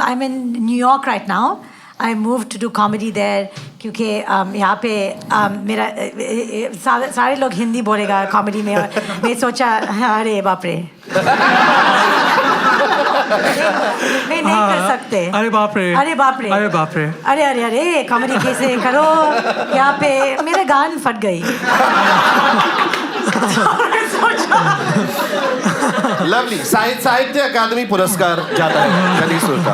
I'm in New York right now. I moved to do comedy there क्योंकि यहाँ पे मेरा सारे लोग हिंदी बोलेगा कॉमेडी में. मैं सोचा अरे बाप रे मैं नहीं कर सकते. अरे बाप रे अरे बाप रे अरे बाप रे अरे अरे अरे कॉमेडी कैसे करो यहाँ पे. मेरे गान फट गई. लवली. साहित्य अकादमी पुरस्कार जाता है कनीज़ुर्का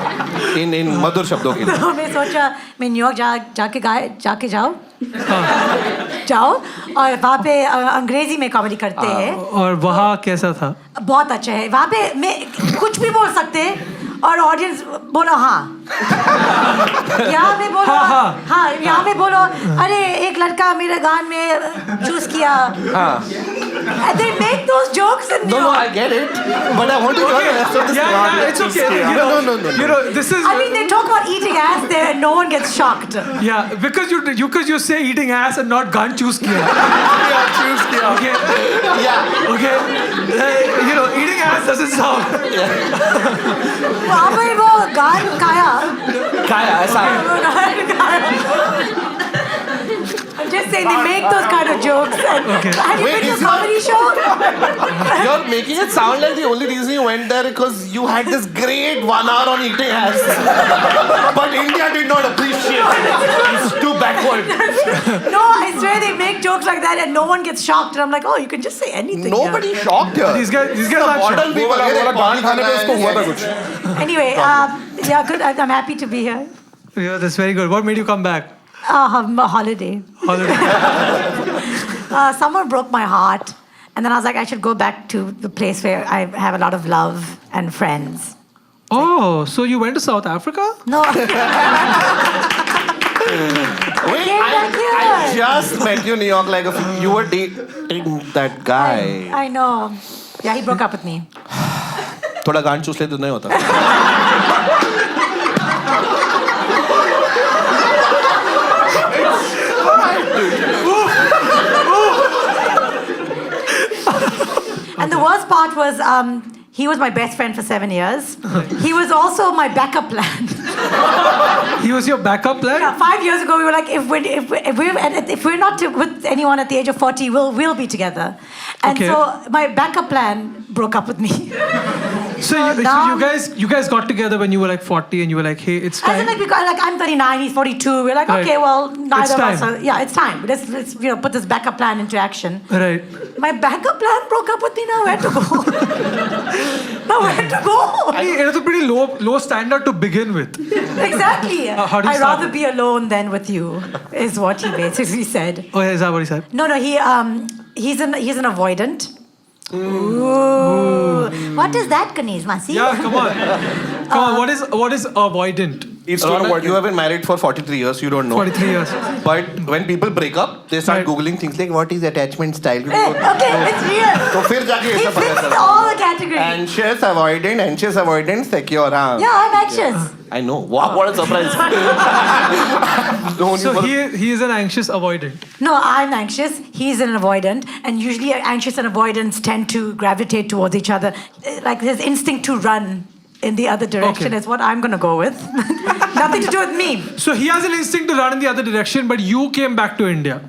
इन मधुर शब्दों के लिए. तो मैं सोचा मैं न्यूयॉर्क जाके जाओ और वहाँ पे अंग्रेजी में कॉमेडी करते हैं. और वहाँ कैसा था? बहुत अच्छा है. वहाँ पे मैं कुछ भी बोल सकते हैं और ऑडियंस बोलो हाँ. यहाँ पे बोलो हाँ. यहाँ पे बोलो अरे एक लड़का मेरे गान में चूज किया. They make those jokes in New York. No, I get it, but I want to know the rest of the story. Yeah, it's okay. No. You know, this is. I mean, they talk about eating ass there, and no one gets shocked. Yeah, because you say eating ass and not gun choose kiya. Yeah, choose kiya. Okay. Yeah. Okay. Eating ass doesn't sound. वहाँ पे वो गान खाया ऐसा. I'm just saying they make those kind of jokes. Okay. Have you been to a comedy show? You're making it sound like the only reason you went there because you had this great 1 hour on eating ass. But India did not appreciate it. It's too backward. No, I swear they make jokes like that and no one gets shocked. And I'm like, oh, you can just say anything. Nobody shocked here. These guys are Modern people. Anyway, yeah, good. I'm happy to be here. Yeah, that's very good. What made you come back? Holiday. Someone broke my heart. And then I was like, I should go back to the place where I have a lot of love and friends. Oh, so you went to South Africa? No. Wait, I just met you in New York. Like you were dating that guy. I know. Yeah, he broke up with me. थोड़ा गांड चूस ले तो नहीं होता. And the worst part was, he was my best friend for 7 years. He was also my backup plan. He was your backup plan? Yeah, 5 years ago, we were like, if we're not with anyone at the age of 40, we'll be together. And so my backup plan broke up with me. So you guys got together when you were like 40 and you were like, hey, it's time. I think like I'm 39, he's 42. We're like, okay, well, neither of us are. Yeah, it's time. Let's put this backup plan into action. Right. My backup plan broke up with me. Now where to go? Now where to go? It's a pretty low standard to begin with. Exactly. How do you I'd start rather be alone than with you, is what he basically said. Oh, is that what he said? No, he's an avoidant. Ooh. What is that, Kaneez, Masi? Yeah, come on. What is avoidant? It's not avoidant. You have been married for 43 years. You don't know. 43 years. But when people break up, they start googling things like what is attachment style. Okay, it's real. तो फिर जाके ये He सब पता fits चलता. all the categories. Anxious avoidant, secure. हाँ. Yeah, I'm anxious. I know. Wow, what a surprise. So he is an anxious avoidant. No, I'm anxious. He's an avoidant. And usually anxious and avoidants tend to gravitate towards each other. Like his instinct to run in the other direction is what I'm going to go with. Nothing to do with me. So he has an instinct to run in the other direction, but you came back to India.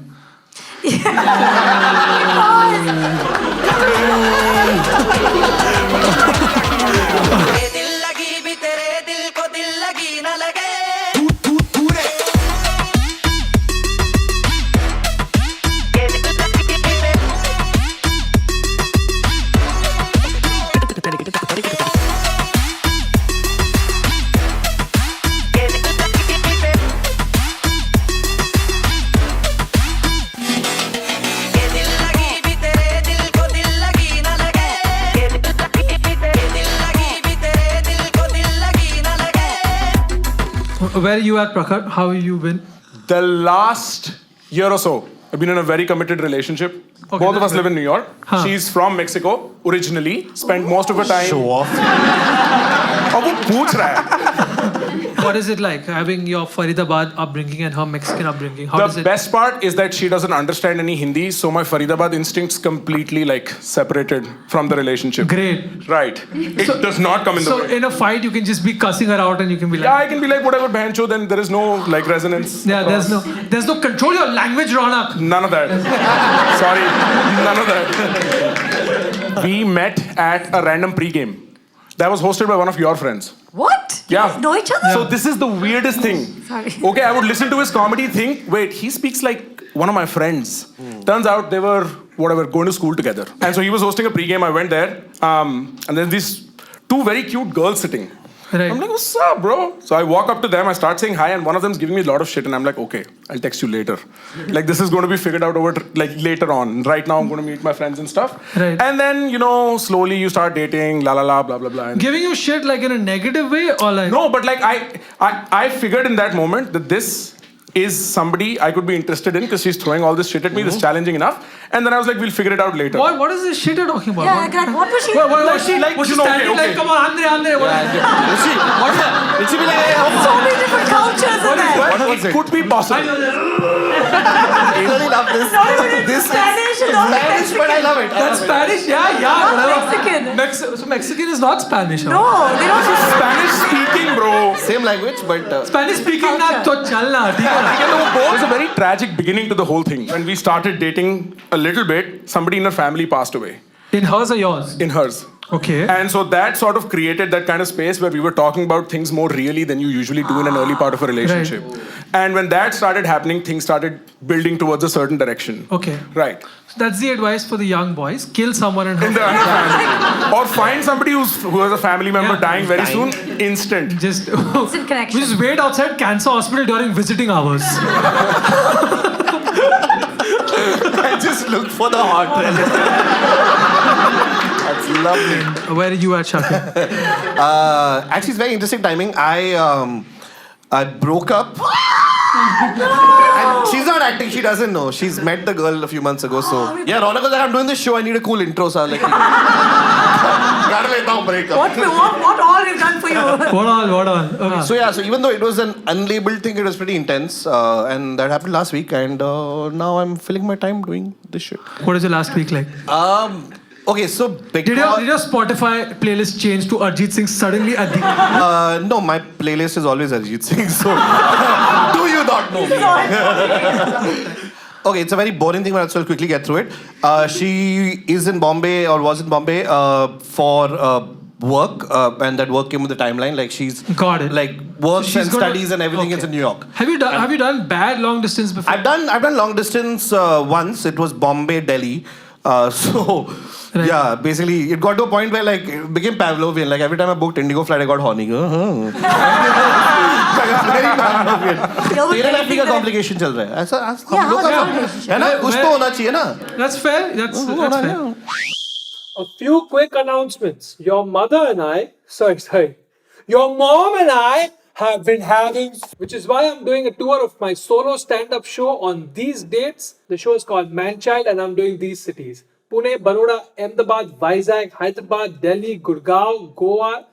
Where are you at, Prakhar? How have you been? The last year or so, I've been in a very committed relationship. Okay, Both of us live in New York. Huh. She's from Mexico originally. Spent most of her time. Show off. और वो पूछ रहा है. What is it like having your Faridabad upbringing and her Mexican upbringing? How does The it? best part is that she doesn't understand any Hindi, so my Faridabad instincts completely like separated from the relationship. Great. Right. It does not come in the So way. in a fight, you can just be cussing her out and you can be like, Yeah, I can be like whatever bancho, then there is no like resonance. yeah, there's no control your language, Raunaq. None of that. Sorry, none of that. We met at a random pre-game that was hosted by one of your friends. What? Yeah. You guys know each other? So this is the weirdest thing. Sorry. Okay, I would listen to his comedy, think, wait, he speaks like one of my friends. Turns out they were, whatever, going to school together. And so he was hosting a pre-game, I went there, and then these two very cute girls sitting. Right. I'm like, what's up, bro? So I walk up to them, I start saying hi, and one of them's giving me a lot of shit, and I'm like, okay, I'll text you later. Like, this is going to be figured out over, like, later on. Right now, I'm going to meet my friends and stuff. Right. And then, you know, slowly you start dating, la la la, blah blah blah. And Giving you shit like in a negative way or like? no, but like, I figured in that moment that this is somebody I could be interested in because she's throwing all this shit at me, this is challenging enough. And then I was like, we'll figure it out later. What is this shit you're talking about? Yeah, like, what was she? What Like, was she like? Was she you know, standing okay, like, come on, Andre? What? Will she be like, hey, So many different cultures in there. what was It it? could be possible. I really love this. This is Spanish and all Spanish, but I love it. That's Spanish, yeah, Not whatever. Mexican. So Mexican is not Spanish. huh? No, they don't have Spanish speaking, bro. Same language, but Spanish speaking na to chalna, theek hai? There was a very tragic beginning to the whole thing. When we started dating a little bit, somebody in her family passed away. In hers or yours? In hers. Okay. And so that sort of created that kind of space where we were talking about things more really than you usually do in an early part of a relationship. And when that started happening, things started building towards a certain direction. Okay. Right. So that's the advice for the young boys. Kill someone and In the family. Or find somebody who has a family member Yeah. dying very soon, instant. just instant connection. just wait outside cancer hospital during visiting hours. I just look for the hot relative. That's lovely. Where are you at, Shakir? Actually, it's very interesting timing. I broke up. And she's not acting, she doesn't know. She's met the girl a few months ago, so... Yeah, Raunaq was like, I'm doing this show, I need a cool intro, so I was like... Gotta let down break up. What all we've done for you? What all? Okay. So yeah, so even though it was an unlabeled thing, it was pretty intense. And that happened last week, and now I'm filling my time doing this shit. What is your last week like? Okay, so Did your Spotify playlist change to Arjit Singh suddenly at the... no, my playlist is always Arjit Singh, so... Do you not know me? Okay, it's a very boring thing, but I'll still quickly get through it. She is in Bombay, or was in Bombay, for work, and that work came with the timeline. Like, she's... Got it. Like, works So she's and gonna- studies and everything is okay. in New York. Have you done bad long distance before? I've done long distance once. It was Bombay, Delhi. Right. Yeah, basically, it got to a point where like it became Pavlovian. Like every time I booked Indigo flight, I got horny. Very Pavlovian. तेरे life का complication चल रहा है. ऐसा हम लोग का है ना? कुछ तो होना चाहिए ना? That's fair. That's fair. A few quick announcements. Your mom and I have been having, which is why I'm doing a tour of my solo stand-up show on these dates. The show is called Manchild, and I'm doing these cities: Pune, Baroda, Ahmedabad, Vizag, Hyderabad, Delhi, Gurgaon, Goa,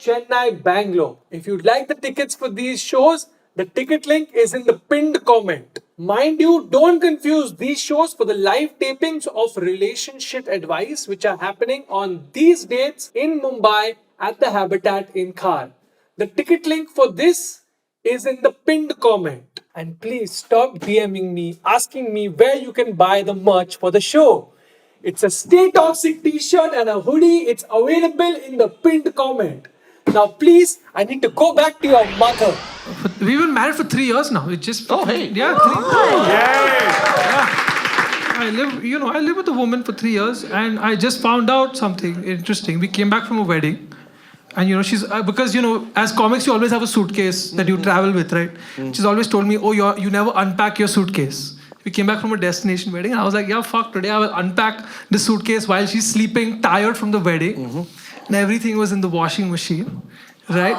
Chennai, Bangalore. If you'd like the tickets for these shows, the ticket link is in the pinned comment. Mind you, don't confuse these shows for the live tapings of RelationShit Advice, which are happening on these dates in Mumbai at the Habitat in Khar. The ticket link for this is in the pinned comment. And please stop DMing me, asking me where you can buy the merch for the show. It's a Stay Toxic t-shirt and a hoodie. It's available in the pinned comment. Now please, I need to go back to your mother. We've been married for 3 years now. It just... Oh, hey. Yeah, 3 years. I live with a woman for 3 years, and I just found out something interesting. We came back from a wedding, and she's because as comics you always have a suitcase that you travel with, right? She's always told me, oh, you never unpack your suitcase. We came back from a destination wedding, and I was like, yeah, fuck, today I will unpack the suitcase while she's sleeping, tired from the wedding, and everything was in the washing machine, right?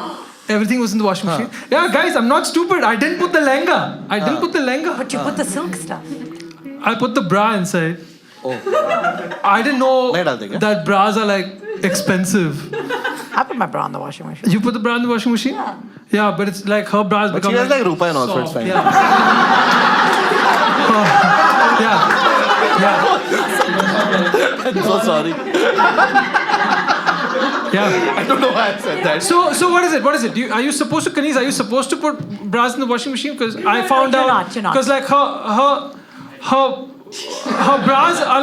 Everything was in the washing machine. Yeah, guys, I'm not stupid. I didn't put the lehenga. But you put the silk stuff. I put the bra inside. I didn't know नहीं डालते क्या? that bras are like expensive. I put my bra in the washing machine. You put the bra in the washing machine? Yeah, but it's like her bra has But become she has like Rupa and all, so it's soft. fine. Yeah. Yeah. I'm so sorry. Yeah. I don't know why I said that. So what is it? What is it? Are you supposed to, Kaneez, are you supposed to put bras in the washing machine? Because I found You're out. not, you're not. Because like her bras are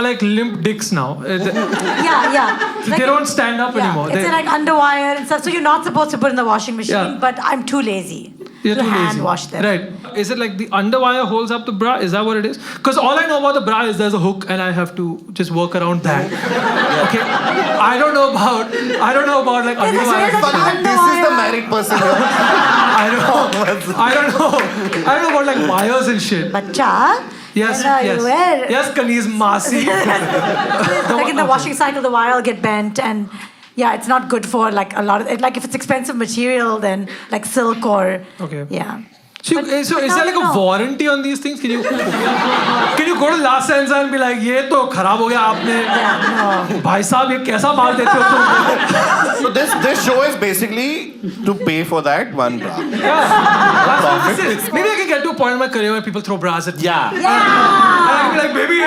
like limp dicks now. Yeah. They don't stand up anymore. It's like underwire and stuff. So you're not supposed to put in the washing machine, Yeah. but I'm too lazy You're to too hand lazy. wash them. Right. Is it like the underwire holds up the bra? Is that what it is? Because all I know about the bra is there's a hook and I have to just work around that. Okay. I don't know about like underwire. there's But this is the married person here. I don't know about like wires and shit. Bacha. Yes, you wear. yes, Kaneez Masi. Like in the washing cycle, the wire will get bent, and yeah, it's not good for like a lot of it. Like if it's expensive material, then like silk or Okay. yeah. So, But is there now like you a know. warranty on these things? Can you go to last sense and be like, ये तो खराब हो गया आपने, Yeah, no. भाई साहब ये कैसा माल देते हो तुम? So this show is basically to pay for that one bra. That's what this is. Maybe I can get to a point in my career where people throw bras at me. Yeah. And I can be like, baby,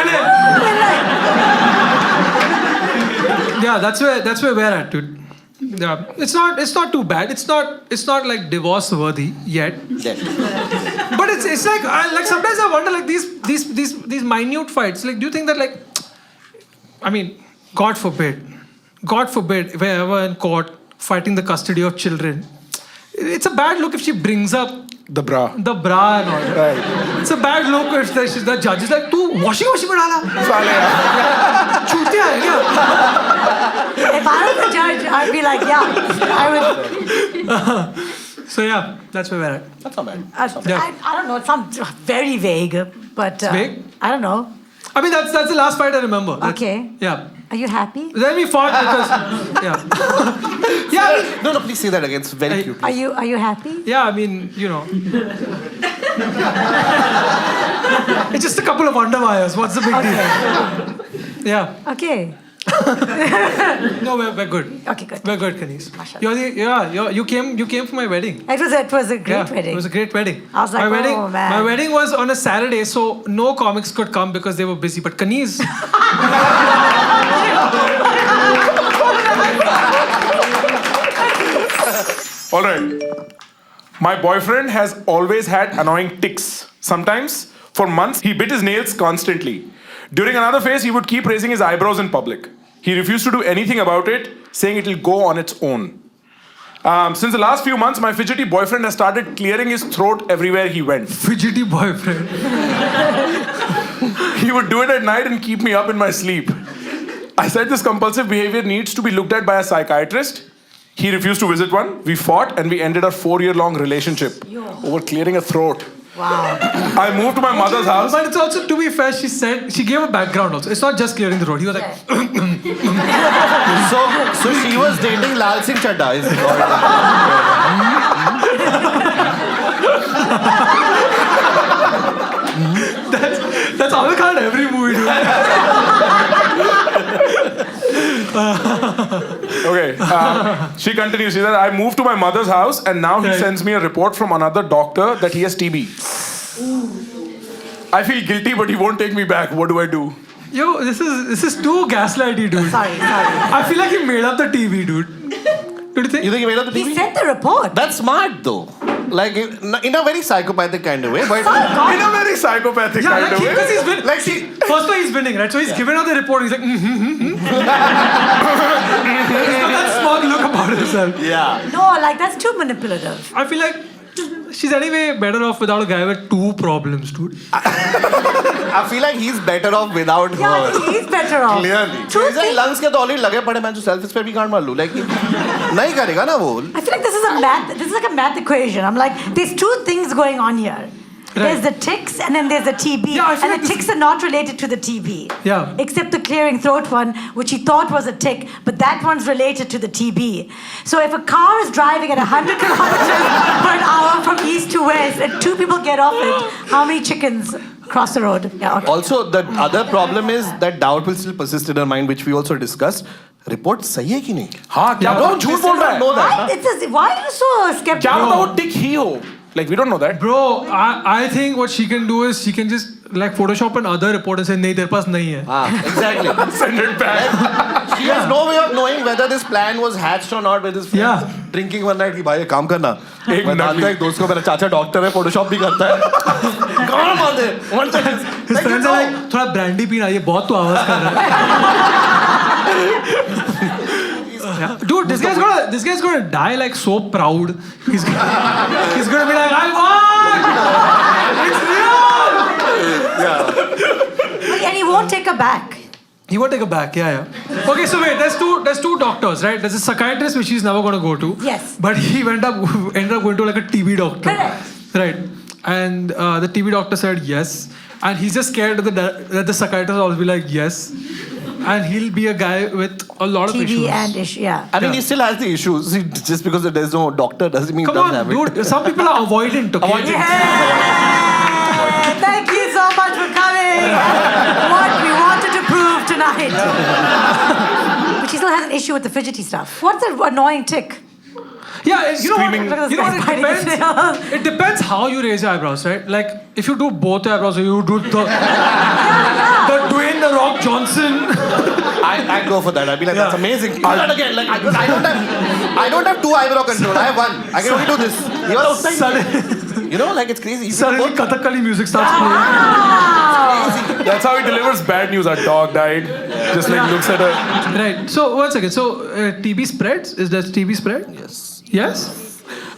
yeah, that's where we're at, dude. Yeah, it's not too bad. It's not like divorce worthy yet. But it's like sometimes I wonder like these minute fights. Like, do you think that like, I mean, God forbid, if we're ever in court fighting the custody of children, it's a bad look if she brings up The bra. the bra and all that. Right. It's a bad look if the judge is like, "तू washing machine में डाला, Sale yaar. चूतिया है क्या?" If I was the judge, I'd be like, yeah, I would. So yeah, that's where we're at. That's not bad. I don't know. It sounds very vague, but vague? I don't know. I mean, that's the last fight I remember. Okay. Yeah. Are you happy? Then we fought because yeah. Yeah, I mean, No, please say that again. It's very cute. Are you happy? yeah, I mean, you know. It's just a couple of underwires. What's the big deal? Yeah. Okay. No, we're good. Okay, good. We're good, Kaneez. Mashallah. You came for my wedding. It was a great wedding. It was a great wedding. I was like, my wedding, oh, man. My wedding was on a Saturday, so no comics could come because they were busy. But Kaneez, All right. My boyfriend has always had annoying tics. Sometimes, for months, he bit his nails constantly. During another phase, he would keep raising his eyebrows in public. He refused to do anything about it, saying it'll go on its own. Since the last few months, my fidgety boyfriend has started clearing his throat everywhere he went. fidgety boyfriend. He would do it at night and keep me up in my sleep. I said this compulsive behavior needs to be looked at by a psychiatrist. He refused to visit one. We fought and we ended our 4-year-long relationship over clearing a throat. Wow. I moved to my mother's house. But it's also, to be fair, she gave a background also. It's not just clearing the road. He was like, So she was dating Lal Singh Chadda. Is it all? that's how they can't every movie, dude. Okay. She continues. She said, I moved to my mother's house and now he Right. sends me a report from another doctor that he has TB. I feel guilty, but he won't take me back. What do I do? Yo, this is too gaslighty, dude. Sorry. I feel like he made up the TV, dude. Don't you think? You think he made up the He TV? sent the report. That's smart though. Like in a very psychopathic kind of way, but In a very psychopathic Yeah, kind like of way. because he's been like she. first one he's winning, right? So he's given out the report. He's like, He's got that smug look about himself. Yeah. No, like that's too manipulative. I feel like she's anyway better off without a guy with 2 problems, dude. I feel like he's better off without Yeah, her. he's better off. Clearly. Two He's like things- lungs के तो already लगे पड़े मैं जो selfish पे भी गांड मार लूँ. Like नहीं करेगा ना वो. I feel like this is like a math equation. I'm like, there's 2 things going on here. There's the tics and then there's the TB. Yeah, I feel and like the tics are not related to the TB. Yeah. Except the clearing throat one, which he thought was a tic, but that one's related to the TB. So if a car is driving at 100 kilometers per hour from east to west and 2 people get off it, how many chickens cross the road? Yeah, okay. Also, the other problem is that doubt will still persist in her mind, which we also discussed. Report सही है कि नहीं? हाँ क्या बताओ झूठ बोल रहा है? Know that, Why are you so skeptical? क्या बताओ टिक ही हो? Like we don't know that. Bro, I think what she can do is she can just like Photoshop another report and say नहीं तेरे पास नहीं है. Exactly. Send it back. She has no way of knowing whether this plan was hatched or not with his friends. Yeah. Drinking one night कि भाई एक काम करना. एक मैं जानता हूँ एक दोस्त को मेरा चाचा डॉक्टर है, फोटोशॉप भी करता है. कौन मानते? One second. His friends are like थोड़ा brandy पीना ये बहुत तो आवाज कर रहा है. Dude, this guy's gonna die like so proud. He's gonna be like, I won! It's real! And he won't take her back. He won't take it back, yeah. Okay, so wait, there's two doctors, right? There's a psychiatrist which he's never gonna go to. Yes. But he ended up going to like a TB doctor. Correct. Right. And the TB doctor said yes. And he's just scared that the psychiatrist will always be like yes. And he'll be a guy with a lot of TB issues. and issue, yeah. I mean, he still has the issues. Just because there's no doctor doesn't mean he Come doesn't on, have it. dude. Some people are avoidant, okay? Avoidant. Yeah! Thank you so much for coming. What we wanted to prove tonight. But she still has an issue with the fidgety stuff. What's the annoying tick? Yeah, you know what? Screaming. Look at this You know guy what? biting his nails. It depends how you raise your eyebrows, right? Like if you do both your eyebrows, or you do the Dwayne the Rock Johnson. I go for that. I'd be like, that's amazing. Do that again. Like I don't have two eyebrow control. I have one. I can only do this. You're outside. You know, like it's crazy. Suddenly Kathakali music starts playing. That's how he delivers bad news. Our dog died. Just like looks at her. Right. So one second. So TB spreads? Does TB spread? Yes. Yes.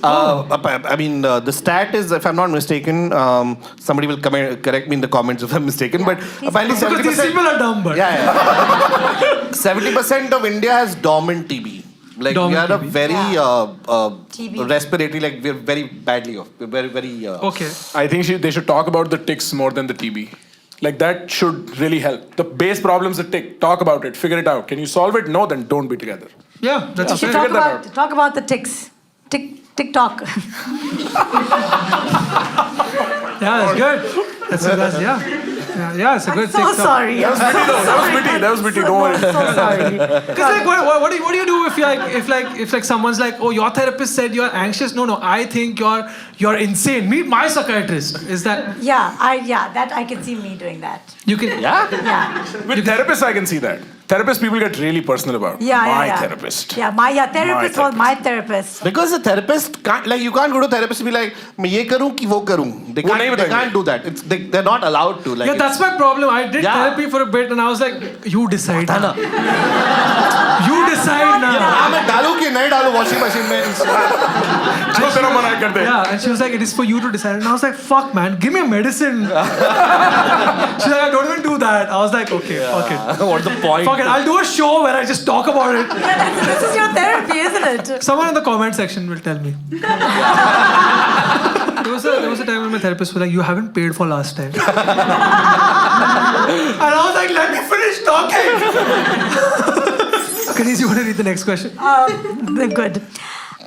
I mean, the stat is, if I'm not mistaken, somebody will correct me in the comments if I'm mistaken, but apparently Because these 70%. people are dumb, but Yeah, yeah. 70% of India has dormant TB. Like we Dormant are a TB. very TB. respiratory. Like we're very badly off. We're very very. okay. I think they should talk about the ticks more than the TB. Like that should really help. The base problem's a tick. Talk about it. Figure it out. Can you solve it? No, then don't be together. Yeah, that's We should fair. talk about the ticks. TikTok. Yeah, that's good. That's yeah. Yeah, it's a good So TikTok. sorry. That was pretty though. That was pretty. Don't worry. So sorry. Because like, what do you do if someone's like, oh, your therapist said you're anxious? No, I think you're insane. Meet my psychiatrist. Is that That I can see me doing that. you can? Yeah. Yeah. With therapists, I can see that. Therapists, people get really personal about. My therapist. Yeah, therapist was my therapist. Because the therapist can't, like, you can't go to therapist and be like, मैं ये करूँ कि वो करूँ. They वो नहीं can't बताएंगे. do that. They're not allowed to. Like, Yeah, that's my problem. I did Yeah. therapy for a bit and I was like, you decide. ना. You decide now. हाँ मैं डालूँ कि नहीं डालूँ washing machine में. जो तेरा मना कर दे. Yeah, and she was like, it is for you to decide. And I was like, fuck, man, give me a medicine. She's like, I don't even do that. I was like, okay, fuck it. What's the point? Fuck it, I'll do a show where I just talk about it. This is your therapy, isn't it? Someone in the comment section will tell me. There was a time when my therapist was like, you haven't paid for last time. And I was like, let me finish talking. Kaneez, you want to read the next question? Good.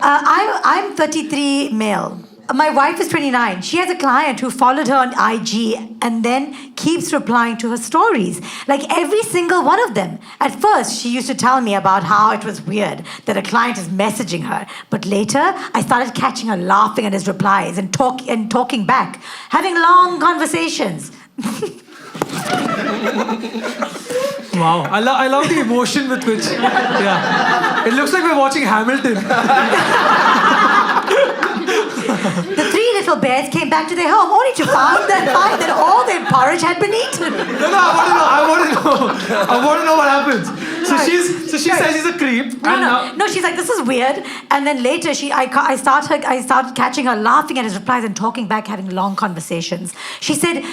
I'm 33 male. My wife is 29. She has a client who followed her on IG and then keeps replying to her stories. Like every single one of them. At first, she used to tell me about how it was weird that a client is messaging her. But later, I started catching her laughing at his replies and talking back, having long conversations. Wow, I love the emotion with which, yeah. It looks like we're watching Hamilton. The three little bears came back to their home only to find that all their porridge had been eaten. No, I want to know what happens. So she says he's a creep. No, she's like, this is weird. And then later, I started catching her laughing at his replies and talking back, having long conversations. She said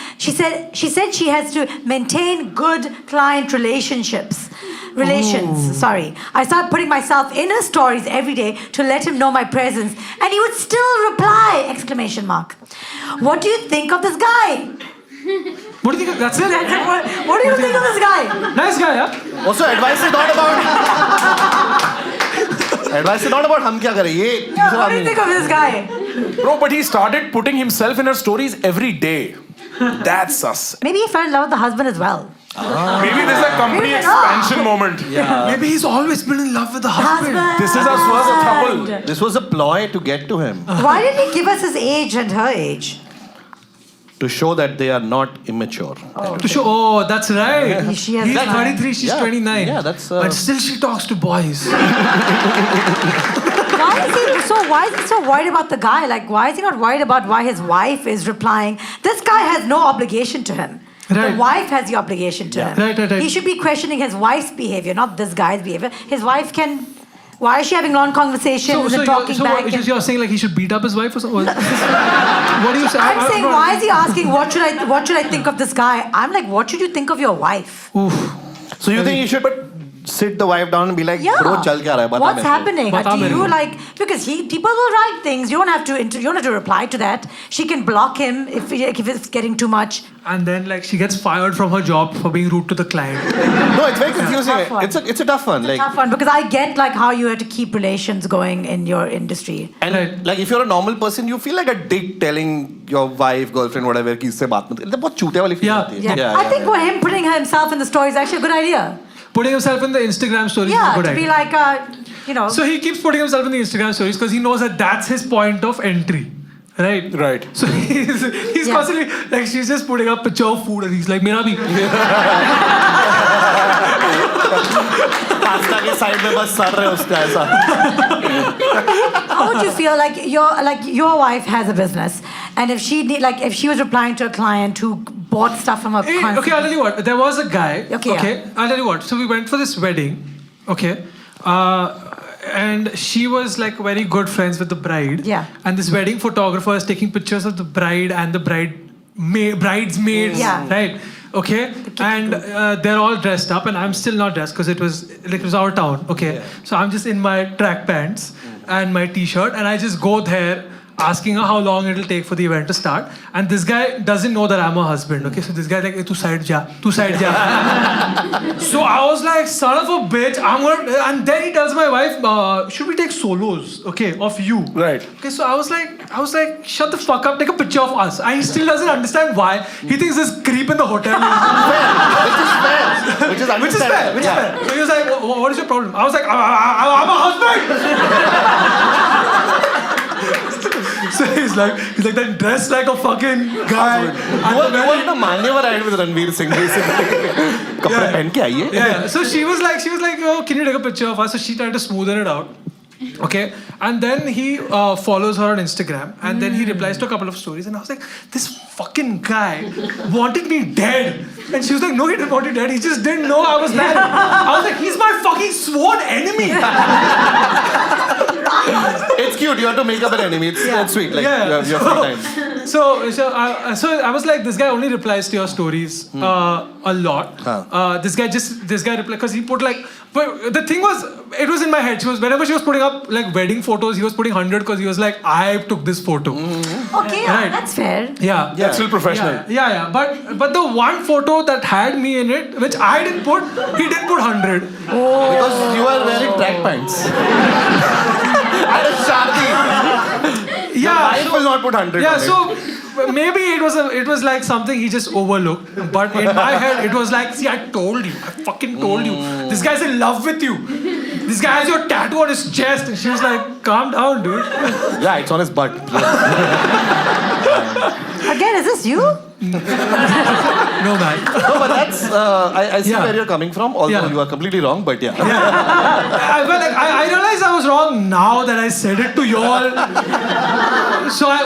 she has to maintain good client relationships. Sorry. I started putting myself in her stories every day to let him know my presence, and he would still reply! Exclamation mark. What do you think of this guy? What do you think? That's it? What do you think of this guy? Nice guy, yeah? Also, advice is not about हम क्या करें ये. Yeah, what do you think of this guy? Bro, but he started putting himself in her stories every day. That's sus. Maybe he fell in love with the husband as well. Maybe this is a company Maybe expansion moment. Maybe he's always been in love with the husband. This is our first throuple. This was a ploy to get to him. Why didn't he give us his age and her age? To show that they are not immature. To show, oh, that's right. She has He's time. 33, she's 29. Yeah, that's... But still she talks to boys. Why is he so worried about the guy? Like, why is he not worried about why his wife is replying? This guy has no obligation to him. Right. The wife has the obligation to him. Right. He should be questioning his wife's behavior, not this guy's behavior. His wife can... Why is she having long conversations and talking back? You're saying like he should beat up his wife or something? What do you say? I'm saying, why is he asking, what should I think of this guy? I'm like, what should you think of your wife? Oof. So you think you should sit the wife down and be like, bro, chal kya raha hai? Bata What's mere ko." happening? Bata Do mere you ko. like, because people will write things. You don't have to reply to that. She can block him if it's getting too much. And then like she gets fired from her job for being rude to the client. No, it's very confusing. Tough one. It's a tough one. It's a tough one because I get like how you have to keep relations going in your industry. And Right. like if you're a normal person, you feel like a dick telling your wife, girlfriend, whatever, कि इससे बात मत कर. बहुत चूते वाली feel Yeah. आती है. Yeah. I think for him putting himself in the story is actually a good idea. Putting himself in the Instagram stories is a Yeah, good to idea. be like, So he keeps putting himself in the Instagram stories because he knows that that's his point of entry. Right? Right. So he's Yeah. constantly, like she's just putting up picture of food and he's like, Mera bhi. Pasta के side में बस sir रहे उसका ऐसा. how would you feel like your wife has a business and if she was replying to a client who bought stuff from a client? Okay, I'll tell you what. There was a guy. Okay, yeah. I'll tell you what. So we went for this wedding. Okay. And she was like very good friends with the bride. Yeah. And this wedding photographer is taking pictures of the bride and the bridesmaids. Yeah. Right. Okay. And they're all dressed up, and I'm still not dressed because it was our town. Okay. Yeah. So I'm just in my track pants and my t-shirt, and I just go there asking her how long it'll take for the event to start. And this guy doesn't know that I'm her husband. Okay, so this guy like, tu side ja. So I was like, son of a bitch, I'm gonna. And then he tells my wife, should we take solos? Okay, of you. Right. Okay, so I was like, shut the fuck up, take a picture of us. And he still doesn't understand why. He thinks this creep in the hotel. Which is Which is fair. So he was like, what is your problem? I was like, I'm a husband. So he's like that dressed like a fucking guy. You were in a मान्यवर ride with Ranveer Singh basically. कपड़े पहन के आइए. Yeah. So she was like, oh, can you take a picture of us? So she tried to smoothen it out. Okay, and then he follows her on Instagram, and then he replies to a couple of stories, and I was like, this fucking guy wanted me dead. And she was like, no, he didn't want you dead, he just didn't know I was married. I was like, he's my fucking sworn enemy. It's cute. You have to make up an enemy. It's sweet. Like Yeah. you have free time. So I was like, this guy only replies to your stories a lot. This guy replied because he put like, but the thing was, it was in my head. Whenever she was putting up like wedding photos, he was putting 100 because he was like, I took this photo. Okay, Right. that's fair. Yeah. That's still professional. Yeah. But the one photo that had me in it, which I didn't put, he didn't put 100. Because you are wearing track pants. At a Shadi. Yeah. I will not put 100 Yeah, on it. so maybe it was like something he just overlooked. But in my head, it was like, see, I fucking told you. This guy's in love with you. This guy has your tattoo on his chest. And she was like, calm down, dude. Yeah, it's on his butt. Again, is this you? No, man. No, but that's I see Yeah. where you're coming from. Although Yeah. you are completely wrong, but yeah. I realize I was wrong now that I said it to y'all. So I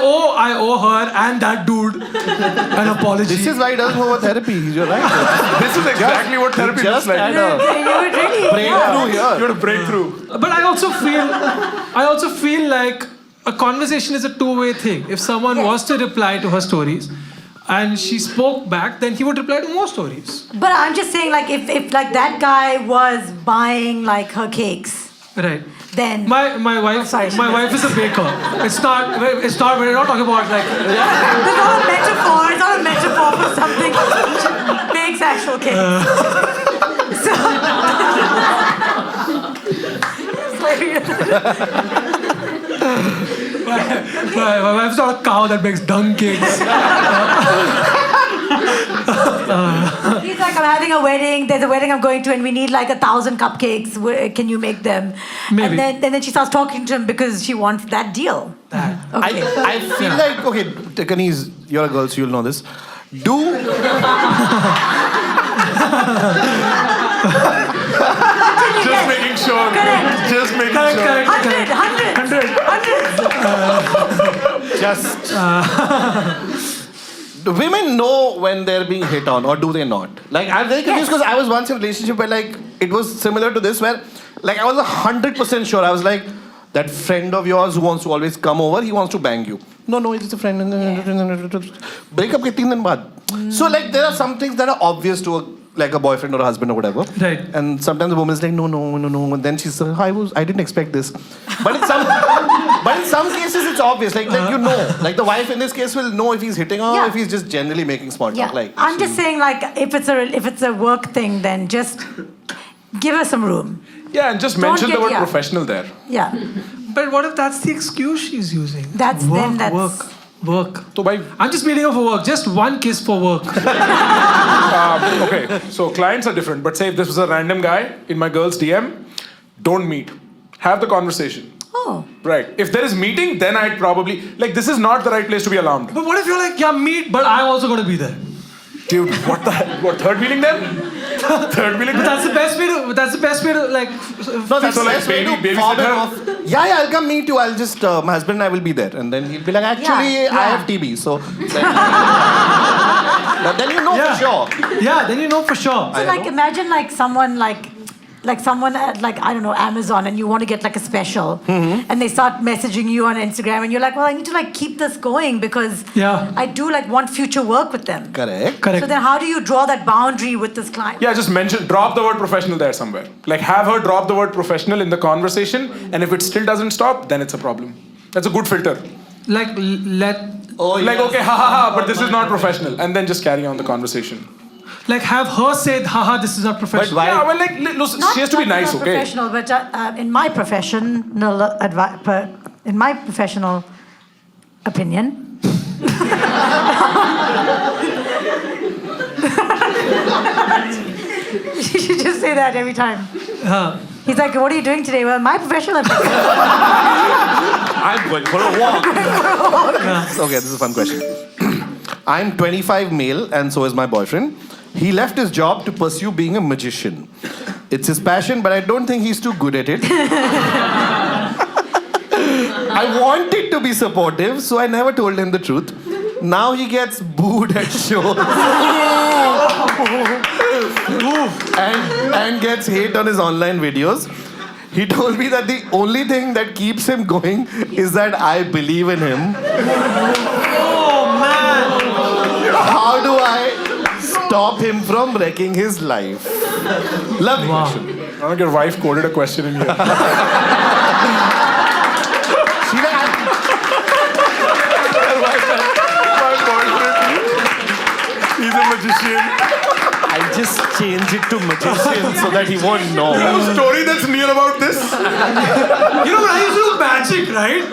owe her and that dude an apology. This is why he doesn't go for therapy. You're right. This is exactly what therapy looks Just like. had a breakthrough here. You had a breakthrough. But I also feel like a conversation is a two-way thing. If someone was to reply to her stories and she spoke back, then he would reply to more stories. But I'm just saying, like, if like that guy was buying like her cakes, Right. then My wife Oh, sorry. my wife is a baker. It's not we're not talking about like it's not a metaphor. It's not a metaphor for something. She bakes actual cakes. my wife's not a cow that makes dung cakes. He's like, I'm having a wedding. There's a wedding I'm going to, and we need like 1,000 cupcakes. Can you make them? Maybe. And then she starts talking to him because she wants that deal. Okay. I feel like, okay, Kaneez, you're a girl, so you'll know this. Just making sure. Correct. Just making sure. 100. Just. Do women know when they're being hit on, or do they not? Like, I'm very confused because I was once in a relationship where, like, it was similar to this, where, like, I was 100% sure. I was like, that friend of yours who wants to always come over, he wants to bang you. No, it's just a friend. Break up ke 3 din baad. So, like, there are some things that are obvious to a boyfriend or a husband or whatever. Right. And sometimes the woman is like, no. And then she's like, I didn't expect this. But in some cases, it's obvious. Like you know. Like the wife in this case will know if he's hitting her or if he's just generally making smart talk. Like, I'm just saying, like, if it's a work thing, then just give her some room. Yeah, and just mention the word professional there. Yeah. But what if that's the excuse she's using? That's Work. So by I'm just meeting her for work. Just one kiss for work. okay, so clients are different. But say if this was a random guy in my girl's DM, don't meet. Have the conversation. Oh. Right. If there is meeting, then I'd probably like this is not the right place to be alarmed. But what if you're like, yeah, meet, but I'm also going to be there? Dude, what third wheeling then? Third wheeling. But that's the best way to like. no, that's So, the like, best way to baby fob sit him her? off. Yeah, I'll come meet you. I'll just, my husband and I will be there. And then he'll be like, actually, I have TB. So, then you know for sure. Yeah, then you know for sure. So like, imagine like someone like someone at like, I don't know, Amazon, and you want to get like a special, and they start messaging you on Instagram, and you're like, well, I need to like keep this going because I do like want future work with them. Correct. So then how do you draw that boundary with this client? Yeah, just drop the word professional there somewhere. Like have her drop the word professional in the conversation, and if it still doesn't stop, then it's a problem. That's a good filter. Like Okay, ha, but this is not professional, and then just carry on the conversation. Like have her say, haha, this is not professional. But why? Yeah, well, like she has to be nice, not okay? Professional, but in my professional opinion. You should just say that every time. He's like, what are you doing today? Well, my professional opinion. I'm going for a walk. Okay, this is a fun question. I'm 25 male, and so is my boyfriend. He left his job to pursue being a magician. It's his passion, but I don't think he's too good at it. I wanted to be supportive, so I never told him the truth. Now he gets booed at shows. and gets hate on his online videos. He told me that the only thing that keeps him going is that I believe in him. Oh man! How do I stop him from wrecking his life? Lovely question. I think your wife coded a question in here. My boyfriend, he's a magician. I just change it to magician so that he won't know. You know a story that's near about this? You know when I used to do magic, right?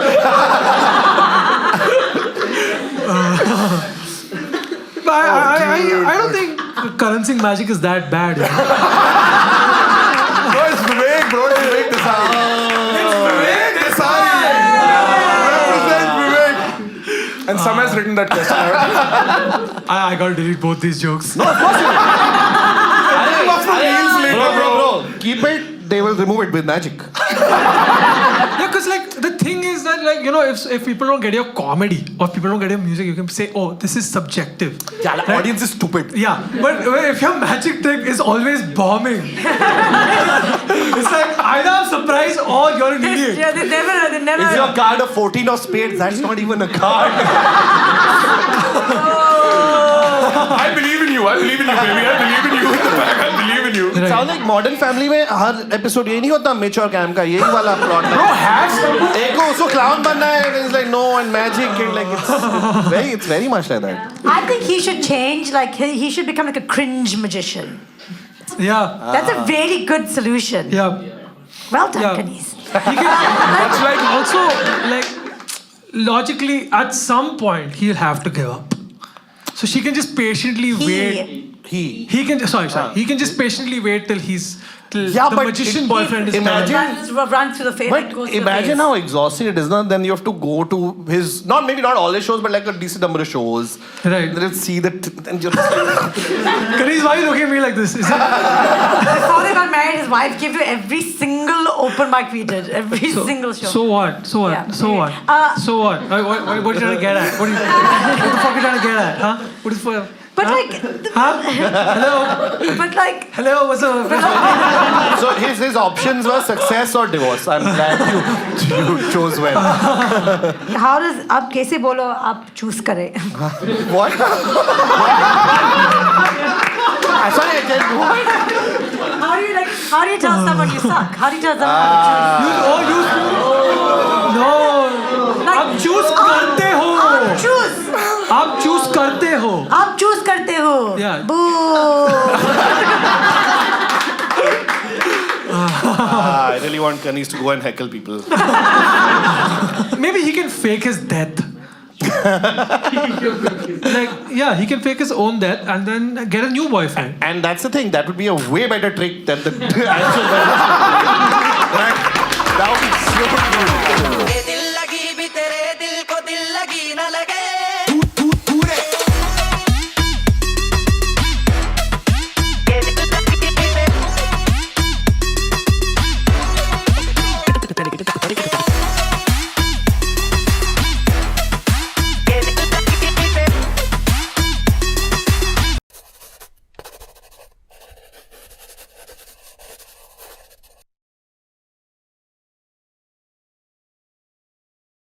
But I don't think Karan Singh magic is that bad. You know? No, it's Vivek, bro. It's Vivek Desai. It's Vivek Desai. Represent Vivek. And Sam has written that question. I gotta delete both these jokes. Bro. Keep it. They will remove it with magic. Yeah, because like the thing is that like you know if people don't get your comedy or if people don't get your music, you can say, oh, this is subjective. Yeah, the audience is stupid. Yeah, but if your magic trick is always bombing, it's like either I'm surprised or you're an idiot. Yeah, they never. Is your card a 14 of spades? That's not even a card. I believe in you. I believe in you, baby. I believe in you. In the back, I believe in you. Right. Sound like Modern Family में हर episode ये नहीं होता Mitch और Cam का यही वाला plot है. Bro, have some. एक को उसको clown बनना है and he's like no and magic and like it's very much like that. I think he should change. Like he should become like a cringe magician. Yeah, That's a very good solution. yeah. Well done, Yeah. Kaneez. He can, that's like also like logically at some point he'll have to give up. So she can just patiently wait. He. He can sorry. He can just patiently wait till Yeah, the but magician boyfriend is imagine- coming. Runs through the face. But imagine how exhausting it is now. Then you have to go to his maybe not all his shows, but like a decent number of shows. Right. Then see that, and you're just like, Kaneez, why are you looking at me like this? Is it? Before they got married, his wife came to every single open mic we did. Every single show. So what? So what? Yeah. So what? So what? What are you trying to get at? What the fuck are you trying to get at? Huh? What is for? But huh? like, Huh? Hello? but like, Hello? What's up? so his options were success or divorce. I'm glad you chose well. how does आप कैसे बोलो आप choose करें? What? Sorry, I can't. What? How do you tell someone you suck? How do you tell someone you choose? No. Like, आप choose करते हो. आप choose करते हो. आप choose करते हो. Yeah. Boo. I really want Kaneez to go and heckle people. Maybe he can fake his death. He can fake his own death and then get a new boyfriend. And that's the thing. That would be a way better trick than the actual. That would be so cool.